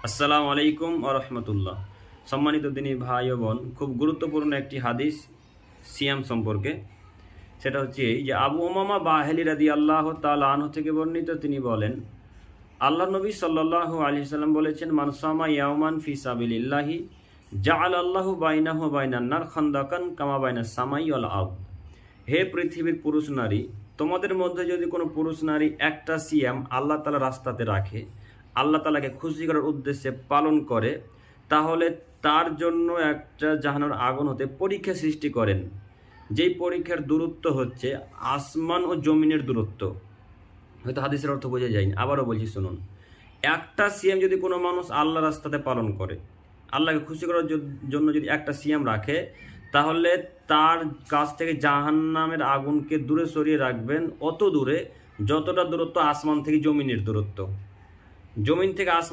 আসসালামু আলাইকুম ওয়া রাহমাতুল্লাহ। সম্মানিত দিনী ভাই ও বোন, খুব গুরুত্বপূর্ণ একটি হাদিস সিয়াম সম্পর্কে। সেটা হচ্ছে এই যে আবু উমামা বাহিলি রাদিয়াল্লাহু তাআলা আনহু থেকে বর্ণিত, তিনি বলেন, আল্লাহ নবী সাল্লাল্লাহু আলাইহি সাল্লাম বলেছেন, মান সামা ইয়াওমান ফি সাবিলিল্লাহি জাআলাল্লাহু বাইনাহু ওয়া বাইনান নার খান্দাকান কামা বাইনাস সামাই ওয়াল আরদ। হে পৃথিবীর পুরুষ নারী, তোমাদের মধ্যে যদি কোনো পুরুষ নারী একটা সিয়াম আল্লাহ তাআলা রাস্তাতে রাখে, আল্লাহ তাআলাকে খুশি করার উদ্দেশ্যে পালন করে, তাহলে তার জন্য একটা জাহান্নামের আগুন হতে পরীক্ষা সৃষ্টি করেন, যেই পরীক্ষার দূরত্ব হচ্ছে আসমান ও জমিনের দূরত্ব। হয়তো হাদিসের অর্থ বোঝা যায়নি, আবারও বলছি শুনুন। একটা সিয়াম যদি কোনো মানুষ আল্লাহ রাস্তাতে পালন করে, আল্লাহকে খুশি করার জন্য যদি একটা সিয়াম রাখে, তাহলে তার কাছ থেকে জাহান্নামের আগুনকে দূরে সরিয়ে রাখবেন, অত দূরে যতটা দূরত্ব আসমান থেকে জমিনের দূরত্ব। জমিন থেকে আসমান